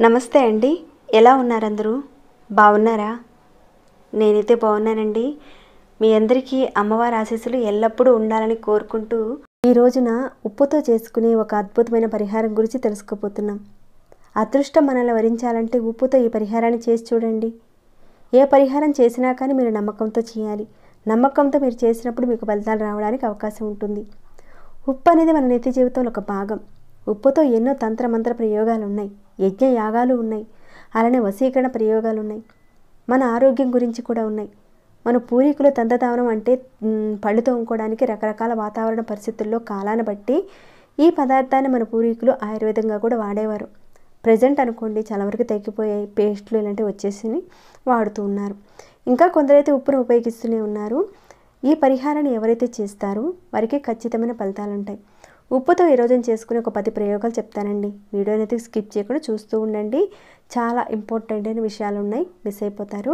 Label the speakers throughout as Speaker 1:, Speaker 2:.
Speaker 1: నమస్తే అండి. ఎలా ఉన్నారు అందరూ? బాగున్నారా? నేనైతే బాగున్నానండి. మీ అందరికీ అమ్మవారి ఆశీస్సులు ఎల్లప్పుడూ ఉండాలని కోరుకుంటూ ఈ రోజున ఉప్పుతో చేసుకునే ఒక అద్భుతమైన పరిహారం గురించి తెలుసుకోబోతున్నాం. అదృష్టం మనల్ని వరించాలంటే ఉప్పుతో ఈ పరిహారాన్ని చేసి చూడండి. ఏ పరిహారం చేసినా కానీ మీరు నమ్మకంతో చేయాలి. నమ్మకంతో మీరు చేసినప్పుడు మీకు ఫలితాలు రావడానికి అవకాశం ఉంటుంది. ఉప్పు అనేది మన నిత్య జీవితంలో ఒక భాగం. ఉప్పుతో ఎన్నో తంత్రమంత్ర ప్రయోగాలు ఉన్నాయి, యజ్ఞ యాగాలు ఉన్నాయి, అలానే వశీకరణ ప్రయోగాలు ఉన్నాయి, మన ఆరోగ్యం గురించి కూడా ఉన్నాయి. మన పూర్వీకులు తంత్రధావనం అంటే పళ్ళు తోముకోవడానికి రకరకాల వాతావరణ పరిస్థితుల్లో కాలాన్ని బట్టి ఈ పదార్థాన్ని మన పూర్వీకులు ఆయుర్వేదంగా కూడా వాడేవారు. ప్రజెంట్ అనుకోండి చాలా వరకు తగ్గిపోయాయి, పేస్టులు ఇలాంటివి వచ్చేసి వాడుతూ ఉన్నారు. ఇంకా కొందరైతే ఉప్పును ఉపయోగిస్తూనే ఉన్నారు. ఈ పరిహారాన్ని ఎవరైతే చేస్తారో వారికి ఖచ్చితమైన ఫలితాలు ఉంటాయి. ఉప్పుతో ఈరోజు చేసుకునే ఒక 10 ప్రయోగాలు చెప్తానండి. వీడియోని అయితే స్కిప్ చేయకుండా చూస్తూ ఉండండి. చాలా ఇంపార్టెంట్ అయిన విషయాలు ఉన్నాయి, మిస్ అయిపోతారు.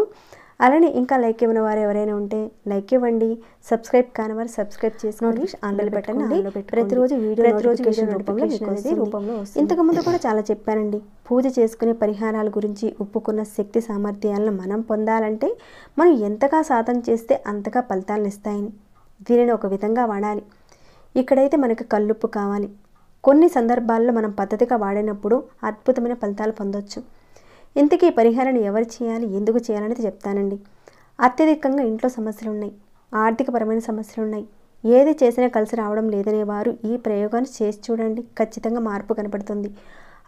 Speaker 1: అలానే ఇంకా లైక్ ఇవ్వని వారు ఎవరైనా ఉంటే లైక్ ఇవ్వండి. సబ్స్క్రైబ్ కాని వారు సబ్స్క్రైబ్ చేసుకొని ఆన్లైన్ పెట్టండి. ప్రతిరోజు వీడియో నోటిఫికేషన్ రూపంలో వస్తుంది. ఇంతకుముందు కూడా చాలా చెప్పానండి. పూజ చేసుకునే పరిహారాల గురించి, ఉప్పుకున్న శక్తి సామర్థ్యాలను మనం పొందాలంటే మనం ఎంతగా సాధన చేస్తే అంతగా ఫలితాలను ఇస్తాయని. దీనిని ఒక విధంగా వాడాలి. ఇక్కడైతే మనకు కల్లుప్పు కావాలి. కొన్ని సందర్భాల్లో మనం పద్ధతిగా వాడినప్పుడు అద్భుతమైన ఫలితాలు పొందొచ్చు. ఇంతకీ పరిహారాన్ని ఎవరు చేయాలి, ఎందుకు చేయాలనేది చెప్తానండి. అత్యధికంగా ఇంట్లో సమస్యలు ఉన్నాయి, ఆర్థికపరమైన సమస్యలు ఉన్నాయి, ఏది చేసినా కలిసి రావడం లేదనే వారు ఈ ప్రయోగాన్ని చేసి చూడండి. ఖచ్చితంగా మార్పు కనపడుతుంది.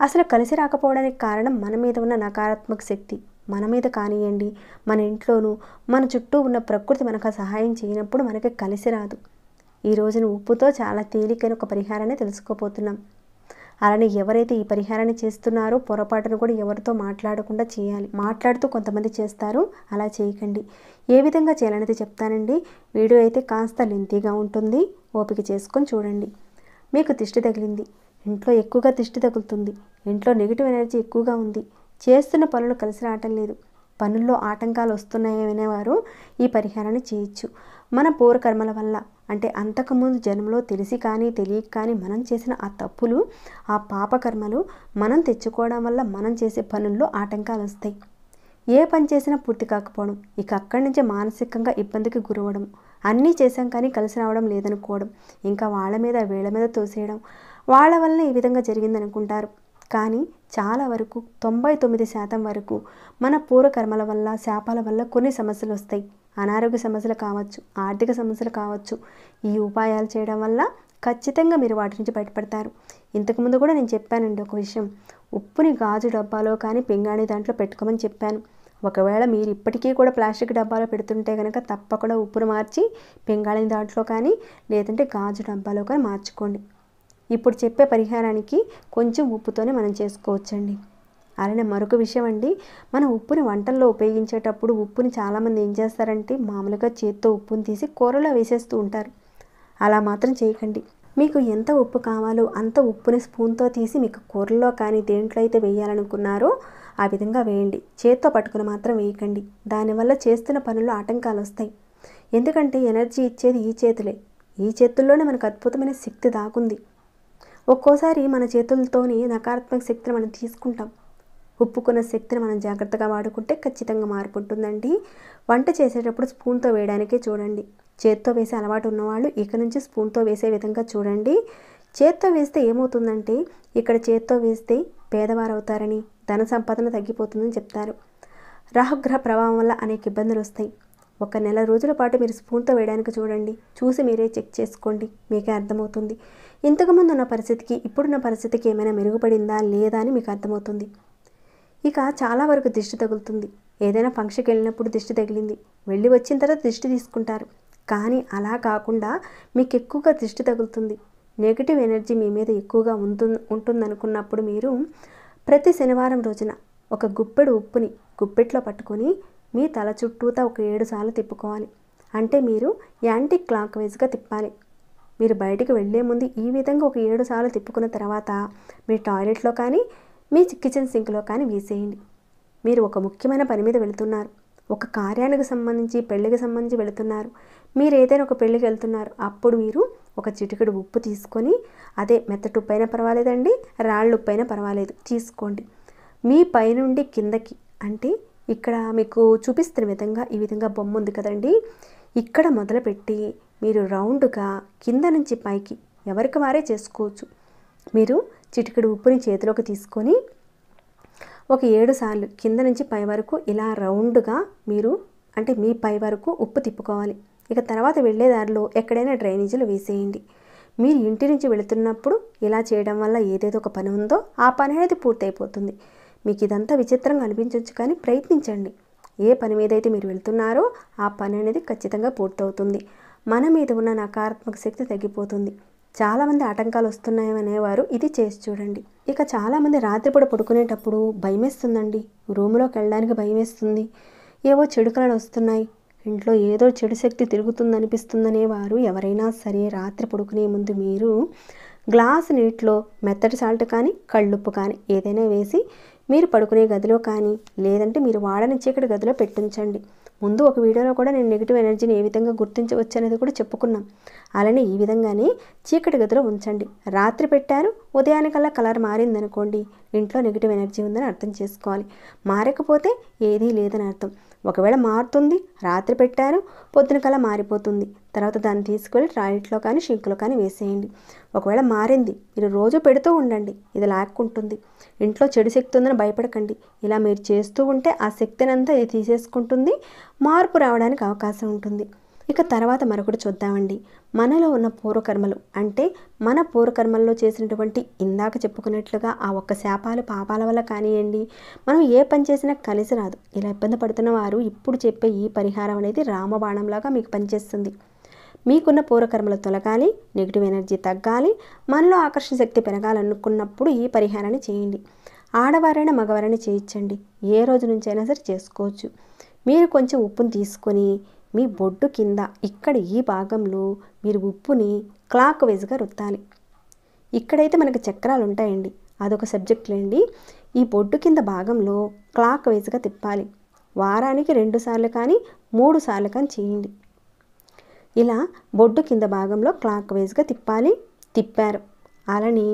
Speaker 1: అసలు కలిసి రాకపోవడానికి కారణం మన మీద ఉన్న నకారాత్మక శక్తి. మన మీద కానివ్వండి, మన ఇంట్లోనూ మన చుట్టూ ఉన్న ప్రకృతి మనకు సహాయం చేయనప్పుడు మనకి కలిసి రాదు. ఈ రోజున ఉప్పుతో చాలా తేలికైన ఒక పరిహారాన్ని తెలుసుకోబోతున్నాం. అలానే ఎవరైతే ఈ పరిహారాన్ని చేస్తున్నారో పొరపాటును కూడా ఎవరితో మాట్లాడకుండా చేయాలి. మాట్లాడుతూ కొంతమంది చేస్తారు, అలా చేయకండి. ఏ విధంగా చేయాలనేది చెప్తానండి. వీడియో అయితే కాస్త లెంతీగా ఉంటుంది, ఓపిక చేసుకొని చూడండి. మీకు దిష్టి తగిలింది, ఇంట్లో ఎక్కువగా దిష్టి తగులుతుంది, ఇంట్లో నెగిటివ్ ఎనర్జీ ఎక్కువగా ఉంది, చేస్తున్న పనులు కలిసి రావటం లేదు, పనుల్లో ఆటంకాలు వస్తున్నాయనేవారు ఈ పరిహారాన్ని చేయొచ్చు. మన పూర్వకర్మల వల్ల అంటే అంతకుముందు జన్మలో తెలిసి కానీ తెలియక కానీ మనం చేసిన ఆ తప్పులు, ఆ పాపకర్మలు మనం తెచ్చుకోవడం వల్ల మనం చేసే పనుల్లో ఆటంకాలు వస్తాయి. ఏ పని చేసినా పూర్తి కాకపోవడం, ఇక అక్కడి నుంచే మానసికంగా ఇబ్బందికి గురవడం, అన్నీ చేశాం కానీ కలిసి రావడం లేదనుకోవడం, ఇంకా వాళ్ళ మీద వీళ్ళ మీద తోసేయడం, వాళ్ళ వల్ల ఈ విధంగా జరిగిందనుకుంటారు. కానీ చాలా వరకు 99% వరకు మన పూర్వకర్మల వల్ల, శాపాల వల్ల కొన్ని సమస్యలు వస్తాయి. అనారోగ్య సమస్యలు కావచ్చు, ఆర్థిక సమస్యలు కావచ్చు. ఈ ఉపాయాలు చేయడం వల్ల ఖచ్చితంగా మీరు వాటి నుంచి బయటపడతారు. ఇంతకుముందు కూడా నేను చెప్పానండి ఒక విషయం. ఉప్పుని గాజు డబ్బాలో కానీ పింగాణి దాంట్లో పెట్టుకోమని చెప్పాను. ఒకవేళ మీరు ఇప్పటికీ కూడా ప్లాస్టిక్ డబ్బాలో పెడుతుంటే కనుక తప్పకుండా ఉప్పును మార్చి పింగాణి దాంట్లో కానీ లేదంటే గాజు డబ్బాలో కానీ మార్చుకోండి. ఇప్పుడు చెప్పే పరిహారానికి కొంచెం ఉప్పుతోనే మనం చేసుకోవచ్చండి. అలానే మరొక విషయం అండి, మనం ఉప్పుని వంటల్లో ఉపయోగించేటప్పుడు ఉప్పుని చాలామంది ఏం చేస్తారంటే మామూలుగా చేత్తో ఉప్పుని తీసి కూరలో వేసేస్తూ ఉంటారు. అలా మాత్రం చేయకండి. మీకు ఎంత ఉప్పు కావాలో అంత ఉప్పుని స్పూన్తో తీసి మీకు కూరల్లో కానీ దేంట్లో అయితే వేయాలనుకున్నారో ఆ విధంగా వేయండి. చేత్తో పట్టుకుని మాత్రం వేయకండి. దానివల్ల చేస్తున్న పనుల్లో ఆటంకాలు వస్తాయి. ఎందుకంటే ఎనర్జీ ఇచ్చేది ఈ చేతులే. ఈ చేతుల్లోనే మనకు అద్భుతమైన శక్తి దాగుంది. ఒక్కోసారి మన చేతులతోని నకారాత్మక శక్తిని మనం తీసుకుంటాం. ఉప్పుకున్న శక్తిని మనం జాగ్రత్తగా వాడుకుంటే ఖచ్చితంగా మార్పు ఉంటుందండి. వంట చేసేటప్పుడు స్పూన్తో వేయడానికే చూడండి. చేత్తో వేసే అలవాటు ఉన్నవాళ్ళు ఇక నుంచి స్పూన్తో వేసే విధంగా చూడండి. చేత్తో వేస్తే ఏమవుతుందంటే ఇక్కడ చేత్తో వేస్తే పేదవారు అవుతారని, ధన సంపాదన తగ్గిపోతుందని చెప్తారు. రాహుగ్రహ ప్రభావం వల్ల అనేక ఇబ్బందులు వస్తాయి. ఒక నెల రోజుల పాటు మీరు స్పూన్తో వేయడానికి చూడండి. చూసి మీరే చెక్ చేసుకోండి, మీకే అర్థమవుతుంది. ఇంతకుముందు ఉన్న పరిస్థితికి ఇప్పుడున్న పరిస్థితికి ఏమైనా మెరుగుపడిందా లేదా అని మీకు అర్థమవుతుంది. ఇక చాలా వరకు దిష్టి తగులుతుంది. ఏదైనా ఫంక్షన్కి వెళ్ళినప్పుడు దిష్టి తగిలింది, వెళ్ళి వచ్చిన తర్వాత దిష్టి తీసుకుంటారు. కానీ అలా కాకుండా మీకు ఎక్కువగా దిష్టి తగులుతుంది, నెగిటివ్ ఎనర్జీ మీ మీద ఎక్కువగా ఉంటుందనుకున్నప్పుడు మీరు ప్రతి శనివారం రోజున ఒక గుప్పెడు ఉప్పుని గుప్పెట్లో పట్టుకొని మీ తల చుట్టూతా ఒక 7 సార్లు తిప్పుకోవాలి. అంటే మీరు యాంటీ క్లాక్ వైజ్గా తిప్పాలి. మీరు బయటికి వెళ్ళే ముందు ఈ విధంగా ఒక 7 సార్లు తిప్పుకున్న తర్వాత మీ టాయిలెట్లో కానీ మీ కిచెన్ సింక్లో కానీ వేసేయండి. మీరు ఒక ముఖ్యమైన పని మీద వెళుతున్నారు, ఒక కార్యానికి సంబంధించి పెళ్ళికి సంబంధించి వెళుతున్నారు, మీరు ఏదైనా ఒక పెళ్ళికి వెళ్తున్నారు, అప్పుడు మీరు ఒక చిటికెడు ఉప్పు తీసుకొని, అదే మెత్తటి ఉప్పు అయినా పర్వాలేదండి, రాళ్ళు ఉప్పు అయినా పర్వాలేదు, తీసుకోండి. మీ పైనుండి కిందకి అంటే ఇక్కడ మీకు చూపిస్తున్న విధంగా ఈ విధంగా బొమ్మ ఉంది కదండి, ఇక్కడ మొదలుపెట్టి మీరు రౌండ్గా కింద నుంచి పైకి ఎవరికి వారే చేసుకోవచ్చు. మీరు చిటికెడు ఉప్పుని చేతిలోకి తీసుకొని ఒక 7 సార్లు కింద నుంచి పై వరకు ఇలా రౌండ్గా మీరు అంటే మీ పై వరకు ఉప్పు తిప్పుకోవాలి. ఇక తర్వాత వెళ్ళే దారిలో ఎక్కడైనా డ్రైనేజీలు వేసేయండి. మీరు ఇంటి నుంచి వెళుతున్నప్పుడు ఇలా చేయడం వల్ల ఏదైతే ఒక పని ఉందో ఆ పని అనేది పూర్తయిపోతుంది. మీకు ఇదంతా విచిత్రంగా అనిపించవచ్చు, కానీ ప్రయత్నించండి. ఏ పని మీద అయితే మీరు వెళ్తున్నారో ఆ పని అనేది ఖచ్చితంగా పూర్తవుతుంది. మన మీద ఉన్న నకారాత్మక శక్తి తగ్గిపోతుంది. చాలామంది ఆటంకాలు వస్తున్నాయనేవారు ఇది చేసి చూడండి. ఇక చాలామంది రాత్రిపూట పడుకునేటప్పుడు భయమేస్తుందండి, రూమ్లోకి వెళ్ళడానికి భయమేస్తుంది, ఏవో చెడు కళలు వస్తున్నాయి, ఇంట్లో ఏదో చెడు శక్తి తిరుగుతుందనిపిస్తుందనేవారు ఎవరైనా సరే రాత్రి పడుకునే ముందు మీరు గ్లాసు నీటిలో మెత్తటి సాల్ట్ కానీ కళ్ళుప్పు కానీ ఏదైనా వేసి మీరు పడుకునే గదిలో కానీ లేదంటే మీరు వాడని చీకటి గదిలో పెట్టించండి. ముందు ఒక వీడియోలో కూడా నేను నెగిటివ్ ఎనర్జీని ఏ విధంగా గుర్తించవచ్చు అనేది కూడా చెప్పుకున్నాం. అలానే ఈ విధంగానే చీకటి గదిలో ఉంచండి. రాత్రి పెట్టారు, ఉదయానికల్లా కలర్ మారిందనుకోండి, ఇంట్లో నెగిటివ్ ఎనర్జీ ఉందని అర్థం చేసుకోవాలి. మారకపోతే ఏదీ లేదని అర్థం. ఒకవేళ మారుతుంది, రాత్రి పెట్టారు, పొద్దున కల్లా మారిపోతుంది, తర్వాత దాన్ని తీసుకెళ్ళి టాయిలెట్లో కానీ షింక్లో కానీ వేసేయండి. ఒకవేళ మారింది, మీరు రోజు పెడుతూ ఉండండి, ఇది లాక్కుంటుంది. ఇంట్లో చెడు శక్తి ఉందని భయపడకండి. ఇలా మీరు చేస్తూ ఉంటే ఆ శక్తిని అంతా ఇది తీసేసుకుంటుంది, మార్పు రావడానికి అవకాశం ఉంటుంది. ఇక తర్వాత మరొకటి చూద్దామండి. మనలో ఉన్న పూర్వకర్మలు అంటే మన పూర్వకర్మల్లో చేసినటువంటి ఇందాక చెప్పుకున్నట్లుగా ఆ ఒక్క శాపాలు పాపాల వల్ల కానివ్వండి, మనం ఏ పని చేసినా కలిసి రాదు. ఇలా ఇబ్బంది పడుతున్న వారు ఇప్పుడు చెప్పే ఈ పరిహారం అనేది రామబాణంలాగా మీకు పనిచేస్తుంది. మీకున్న పూర్వకర్మలు తొలగాలి, నెగిటివ్ ఎనర్జీ తగ్గాలి, మనలో ఆకర్షణ శక్తి పెరగాలనుకున్నప్పుడు ఈ పరిహారాన్ని చేయండి. ఆడవారైనా మగవారైనా చేయించండి, ఏ రోజు నుంచైనా సరే చేసుకోవచ్చు. మీరు కొంచెం ఉప్పుని తీసుకొని మీ బొడ్డు కింద ఇక్కడ ఈ భాగంలో మీరు ఉప్పుని క్లాక్ వైజ్గా రుద్దాలి. ఇక్కడైతే మనకు చక్రాలు ఉంటాయండి, అదొక సబ్జెక్ట్ లేండి. ఈ బొడ్డు కింద భాగంలో క్లాక్ వైజ్గా తిప్పాలి. వారానికి 2 సార్లు కానీ 3 సార్లు కానీ చేయండి. ఇలా బొడ్డు కింద భాగంలో క్లాక్ వైజ్గా తిప్పాలి. తిప్పారు అలానే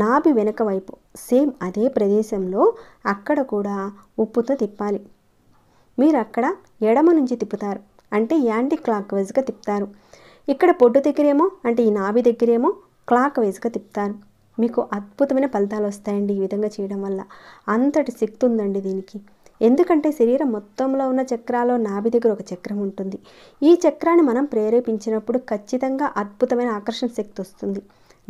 Speaker 1: నాభి వెనక వైపు సేమ్ అదే ప్రదేశంలో అక్కడ కూడా ఉప్పుతో తిప్పాలి. మీరు అక్కడ ఎడమ నుంచి తిప్పుతారు అంటే యాంటీ క్లాక్ వైజ్గా తిప్పుతారు. ఇక్కడ బొడ్డు దగ్గరేమో అంటే ఈ నాభి దగ్గరేమో క్లాక్ వైజ్గా తిప్పుతారు. మీకు అద్భుతమైన ఫలితాలు వస్తాయండి ఈ విధంగా చేయడం వల్ల. అంతటి శక్తి ఉందండి దీనికి. ఎందుకంటే శరీరం మొత్తంలో ఉన్న చక్రాల్లో నాభి దగ్గర ఒక చక్రం ఉంటుంది. ఈ చక్రాన్ని మనం ప్రేరేపించినప్పుడు ఖచ్చితంగా అద్భుతమైన ఆకర్షణ శక్తి వస్తుంది.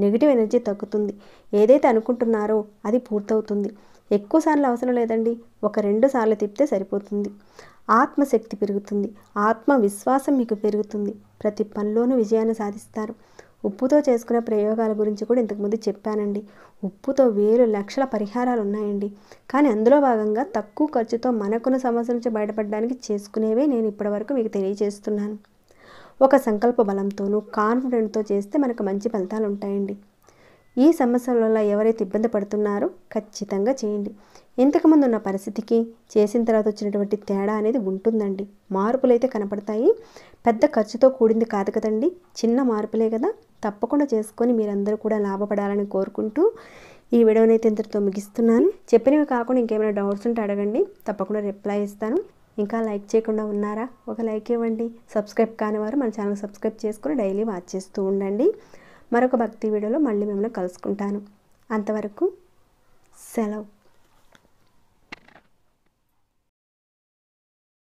Speaker 1: నెగిటివ్ ఎనర్జీ తగ్గుతుంది. ఏదైతే అనుకుంటున్నారో అది పూర్తవుతుంది. ఎక్కువ సార్లు అవసరం లేదండి, ఒక 2 సార్లు తిప్పితే సరిపోతుంది. ఆత్మశక్తి పెరుగుతుంది, ఆత్మవిశ్వాసం మీకు పెరుగుతుంది, ప్రతి పనిలోనూ విజయాన్ని సాధిస్తారు. ఉప్పుతో చేసుకునే ప్రయోగాల గురించి కూడా ఇంతకుముందు చెప్పానండి. ఉప్పుతో వేలు లక్షల పరిహారాలు ఉన్నాయండి, కానీ అందులో భాగంగా తక్కువ ఖర్చుతో మనకున్న సమస్య నుంచి బయటపడడానికి చేసుకునేవే నేను ఇప్పటివరకు మీకు తెలియజేస్తున్నాను. ఒక సంకల్ప బలంతోనూ కాన్ఫిడెంట్తో చేస్తే మనకు మంచి ఫలితాలు ఉంటాయండి. ఈ సమస్యల వల్ల ఎవరైతే ఇబ్బంది పడుతున్నారో ఖచ్చితంగా చేయండి. ఇంతకుముందు ఉన్న పరిస్థితికి చేసిన తర్వాత వచ్చినటువంటి తేడా అనేది ఉంటుందండి. మార్పులు అయితే కనపడతాయి. పెద్ద ఖర్చుతో కూడింది కాదు కదండి, చిన్న మార్పులే కదా. తప్పకుండా చేసుకొని మీరందరూ కూడా లాభపడాలని కోరుకుంటూ ఈ వీడియోనైతే ఇంతటితో ముగిస్తున్నాను. చెప్పినవి కాకుండా ఇంకేమైనా డౌట్స్ ఉంటే అడగండి, తప్పకుండా రిప్లై ఇస్తాను. ఇంకా లైక్ చేయకుండా ఉన్నారా? ఒక లైక్ ఇవ్వండి. సబ్స్క్రైబ్ కాని వారు మన ఛానల్ సబ్స్క్రైబ్ చేసుకొని డైలీ వాచ్ చేస్తూ ఉండండి. మరొక భక్తి వీడియోలో మళ్ళీ మిమ్మల్ని కలుసుకుంటాను. అంతవరకు సెలవు.